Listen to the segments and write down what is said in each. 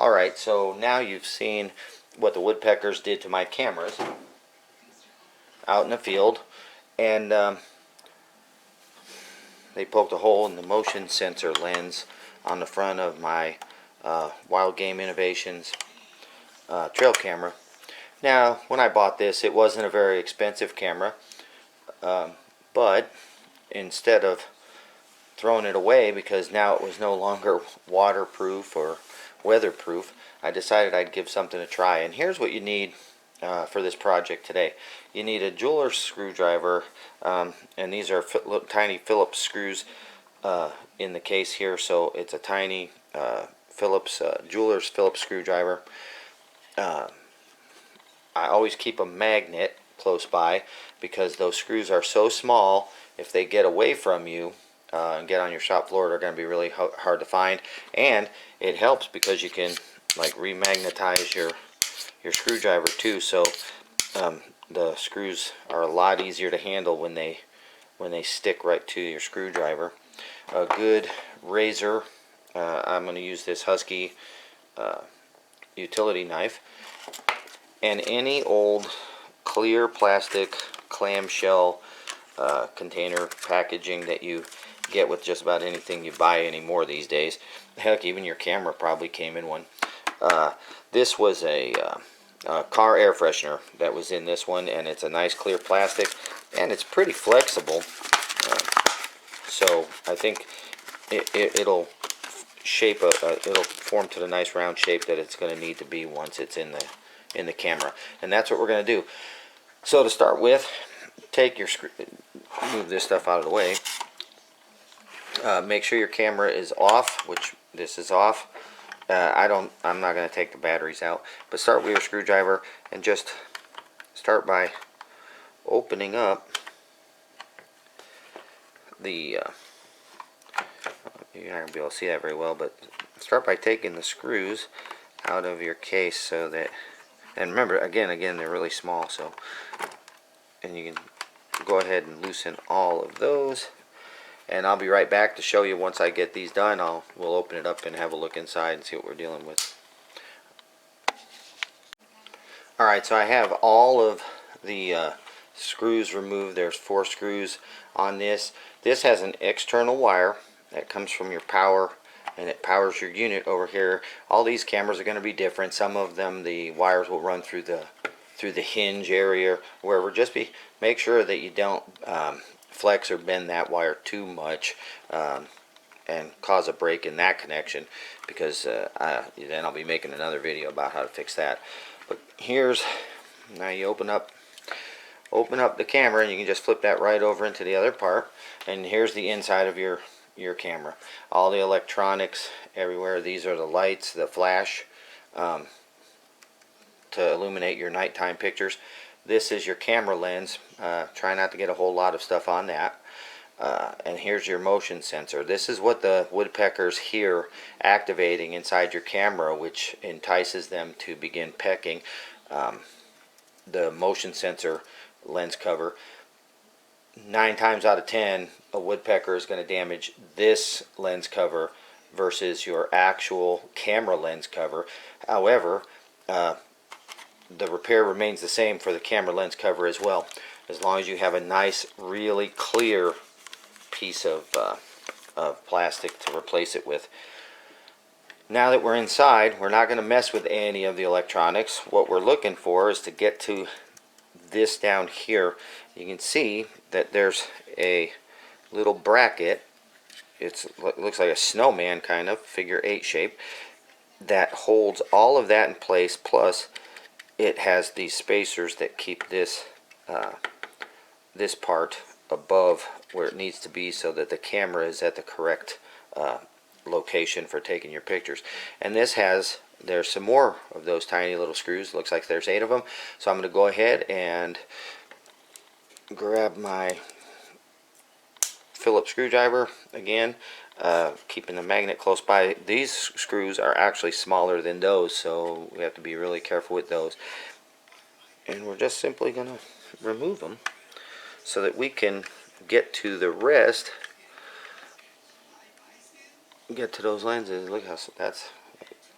Alright, so now you've seen what the woodpeckers did to my cameras out in the field, and they poked a hole in the motion sensor lens on the front of my Wild Game Innovations trail camera. Now, when I bought this, it wasn't a very expensive camera, but instead of throwing it away because now it was no longer waterproof or weatherproof, I decided I'd give something a try. And here's what you need for this project today. You need a jeweler's screwdriver, and these are tiny Phillips screws in the case here, so it's a tiny jeweler's Phillips screwdriver. I always keep a magnet close by because those screws are so small, if they get away from you and get on your shop floor, they're going to be really hard to find. And it helps because you can like remagnetize your screwdriver too, so the screws are a lot easier to handle when they stick right to your screwdriver. A good razor, I'm going to use this Husky utility knife, and any old clear plastic clamshell container packaging that you get with just about anything you buy anymore these days. Heck, even your camera probably came in one. This was a car air freshener that was in this one, and it's a nice clear plastic, and it's pretty flexible. So I think it'll shape it'll form to the nice round shape that it's going to need to be once it's in the camera, and that's what we're going to do. So to start with, take your move this stuff out of the way. Make sure your camera is off, which this is off. I'm not going to take the batteries out, but start with your screwdriver and just start by opening up the you're not going to be able to see that very well, but start by taking the screws out of your case, so that, and remember, again they're really small, so, and you can go ahead and loosen all of those, and I'll be right back to show you once I get these done. We'll open it up and have a look inside and see what we're dealing with. Alright, so I have all of the screws removed. There's 4 screws on this. This has an external wire that comes from your power, and it powers your unit over here. All these cameras are going to be different. Some of them, the wires will run through the hinge area, wherever. Just make sure that you don't flex or bend that wire too much and cause a break in that connection, because then I'll be making another video about how to fix that. But now you open up the camera, and you can just flip that right over into the other part, and here's the inside of your camera. All the electronics everywhere. These are the lights that flash to illuminate your nighttime pictures. This is your camera lens. Try not to get a whole lot of stuff on that. And here's your motion sensor. This is what the woodpeckers hear activating inside your camera, which entices them to begin pecking. The motion sensor lens cover, 9 times out of 10, a woodpecker is going to damage this lens cover versus your actual camera lens cover. However, the repair remains the same for the camera lens cover as well, as long as you have a nice, really clear piece of plastic to replace it with. Now that we're inside, we're not going to mess with any of the electronics. What we're looking for is to get to this down here. You can see that there's a little bracket. It looks like a snowman, kind of figure 8 shape, that holds all of that in place, plus it has these spacers that keep this this part above where it needs to be, so that the camera is at the correct location for taking your pictures. And there's some more of those tiny little screws. Looks like there's 8 of them. So I'm going to go ahead and grab my Phillips screwdriver again, keeping the magnet close by. These screws are actually smaller than those, so we have to be really careful with those. And we're just simply going to remove them so that we can get to the rest, get to those lenses. Look how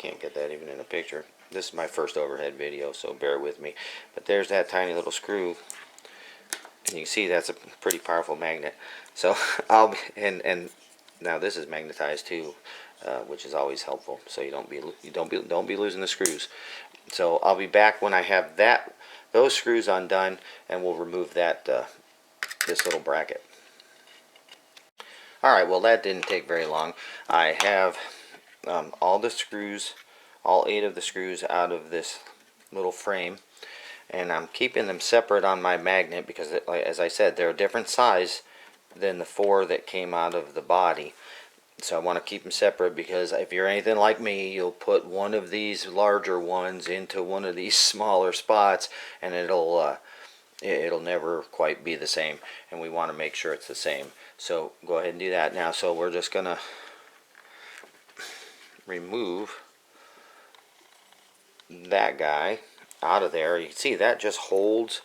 can't get that even in a picture. This is my first overhead video, so bear with me. But there's that tiny little screw, and you can see that's a pretty powerful magnet. So and now this is magnetized too, which is always helpful. So you don't be losing the screws. So I'll be back when I have those screws undone, and we'll remove that this little bracket. Alright, well that didn't take very long. I have all the screws, all 8 of the screws out of this little frame, and I'm keeping them separate on my magnet because, as I said, they're a different size than the 4 that came out of the body. So I want to keep them separate because if you're anything like me, you'll put one of these larger ones into one of these smaller spots, and it'll never quite be the same, and we want to make sure it's the same. So go ahead and do that now. So we're just gonna remove that guy out of there. You can see that just holds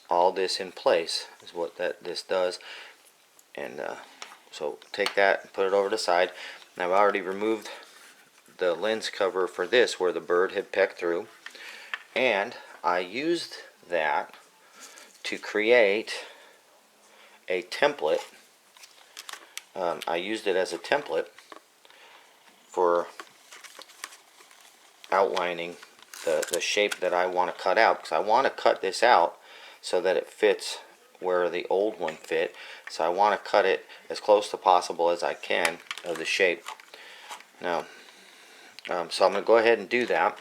all this in place, is what this does. And so take that and put it over to the side. Now I've already removed the lens cover for this where the bird had pecked through, and I used that to create a template. I used it as a template for outlining the shape that I want to cut out, because I want to cut this out so that it fits where the old one fit. So I want to cut it as close to possible as I can of the shape. Now, so I'm going to go ahead and do that.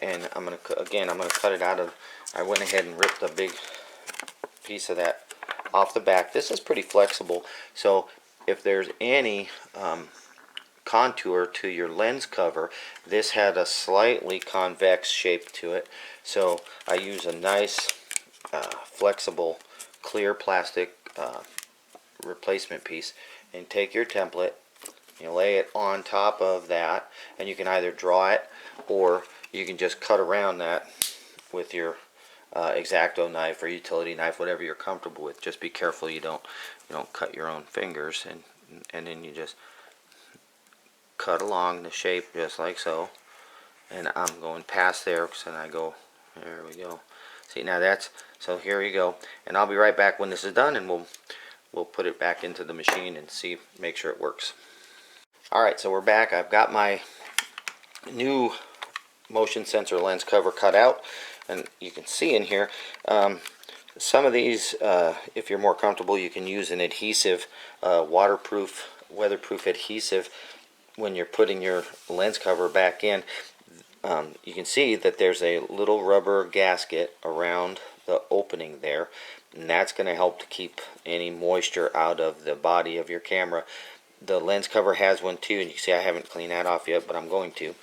And I'm going to cut it out of, I went ahead and ripped a big piece of that off the back. This is pretty flexible, so if there's any contour to your lens cover, this had a slightly convex shape to it. So I use a nice flexible clear plastic replacement piece, and take your template, you lay it on top of that, and you can either draw it or you can just cut around that with your X-Acto knife or utility knife, whatever you're comfortable with. Just be careful you don't cut your own fingers, and then you just cut along the shape just like so. And I'm going past there, because then I go, there we go. See, now that's, so here you go. And I'll be right back when this is done, and we'll put it back into the machine and see, make sure it works. Alright, so we're back. I've got my new motion sensor lens cover cut out, and you can see in here some of these, if you're more comfortable, you can use an adhesive, waterproof, weatherproof adhesive when you're putting your lens cover back in. You can see that there's a little rubber gasket around the opening there, and that's going to help to keep any moisture out of the body of your camera. The lens cover has one too, and you can see I haven't cleaned that off yet, but I'm going to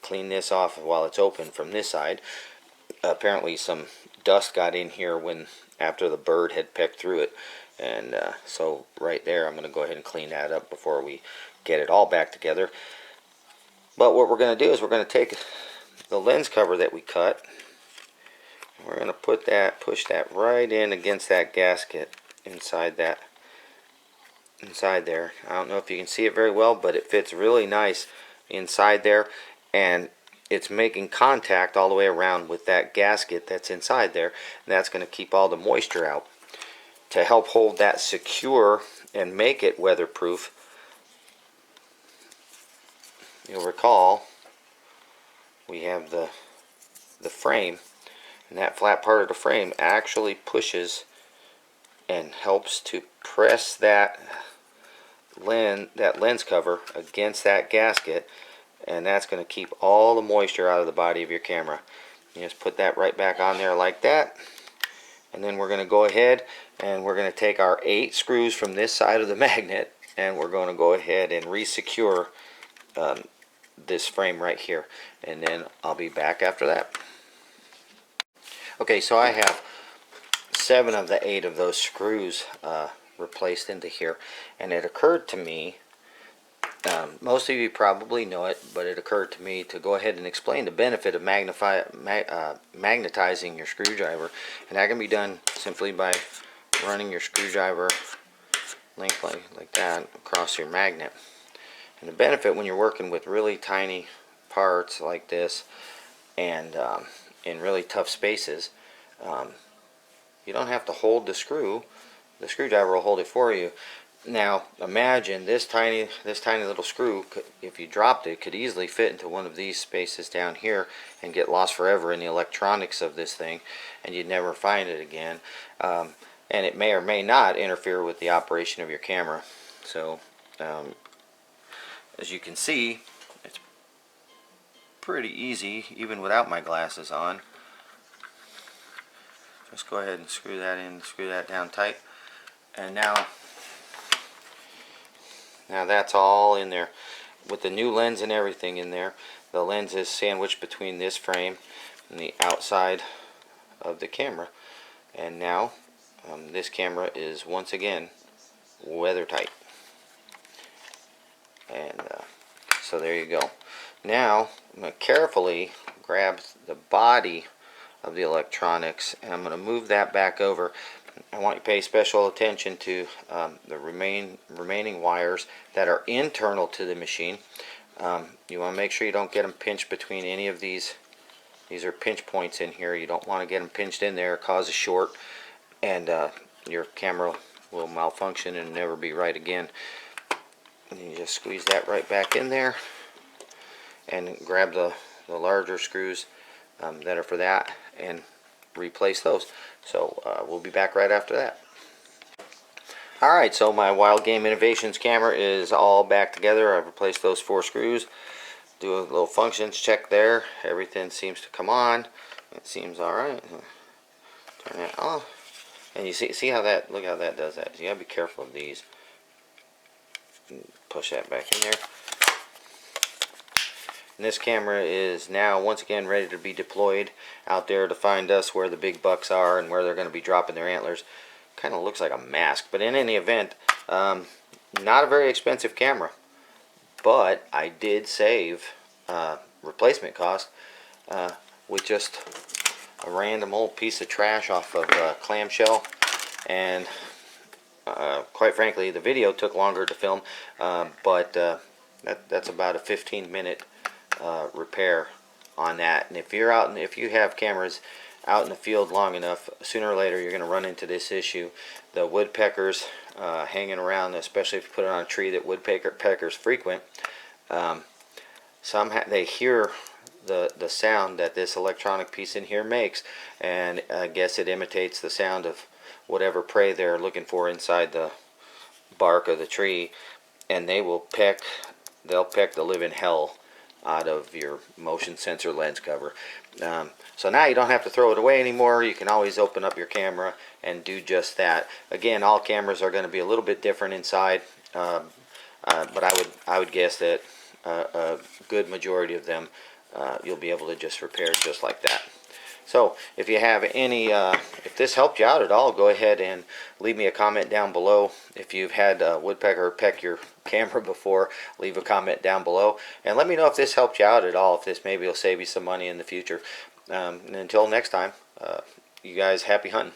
clean this off while it's open from this side. Apparently some dust got in here after the bird had pecked through it, and so right there I'm going to go ahead and clean that up before we get it all back together. But what we're going to do is we're going to take the lens cover that we cut, and we're going to push that right in against that gasket inside there. I don't know if you can see it very well, but it fits really nice inside there, and it's making contact all the way around with that gasket that's inside there, and that's going to keep all the moisture out. To help hold that secure and make it weatherproof, you'll recall we have the frame, and that flat part of the frame actually pushes and helps to press that lens cover against that gasket, and that's going to keep all the moisture out of the body of your camera. You just put that right back on there like that, and then we're going to go ahead and we're going to take our 8 screws from this side of the magnet, and we're going to go ahead and re-secure this frame right here, and then I'll be back after that. Okay, so I have 7 of the 8 of those screws replaced into here, and it occurred to me, most of you probably know it, but it occurred to me to go ahead and explain the benefit of magnetizing your screwdriver. And that can be done simply by running your screwdriver length like that across your magnet. And the benefit when you're working with really tiny parts like this and in really tough spaces, you don't have to hold the screw. The screwdriver will hold it for you. Now imagine this tiny little screw, if you dropped it, could easily fit into one of these spaces down here and get lost forever in the electronics of this thing, and you'd never find it again. And it may or may not interfere with the operation of your camera. So as you can see, it's pretty easy even without my glasses on. Just go ahead and screw that in, screw that down tight, and now that's all in there with the new lens and everything in there. The lens is sandwiched between this frame and the outside of the camera, and now this camera is once again weather tight. And so there you go. Now I'm going to carefully grab the body of the electronics, and I'm going to move that back over. I want you to pay special attention to the remaining wires that are internal to the machine. You want to make sure you don't get them pinched between any of these. These are pinch points in here. You don't want to get them pinched in there, cause a short, and your camera will malfunction and never be right again. And you just squeeze that right back in there and grab the larger screws that are for that and replace those. So we'll be back right after that. Alright, so my Wild Game Innovations camera is all back together. I've replaced those 4 screws. Do a little functions check there. Everything seems to come on. It seems alright. Turn that off. And you see how that, look how that does that. You gotta be careful of these. Push that back in there. And this camera is now once again ready to be deployed out there to find us where the big bucks are and where they're going to be dropping their antlers. Kind of looks like a mask, but in any event, not a very expensive camera, but I did save replacement cost with just a random old piece of trash off of clamshell. And quite frankly, the video took longer to film, but that's about a 15-minute repair on that. And if you have cameras out in the field long enough, sooner or later you're going to run into this issue. The woodpeckers hanging around, especially if you put it on a tree that woodpeckers frequent, they hear the sound that this electronic piece in here makes, and I guess it imitates the sound of whatever prey they're looking for inside the bark of the tree, and they'll peck the living hell out of your motion sensor lens cover. So now you don't have to throw it away anymore. You can always open up your camera and do just that. Again, all cameras are going to be a little bit different inside, but I would guess that a good majority of them you'll be able to just repair just like that. So if you have any, if this helped you out at all, go ahead and leave me a comment down below. If you've had a woodpecker peck your camera before, leave a comment down below. And let me know if this helped you out at all, if this maybe will save you some money in the future. And until next time, you guys, happy hunting.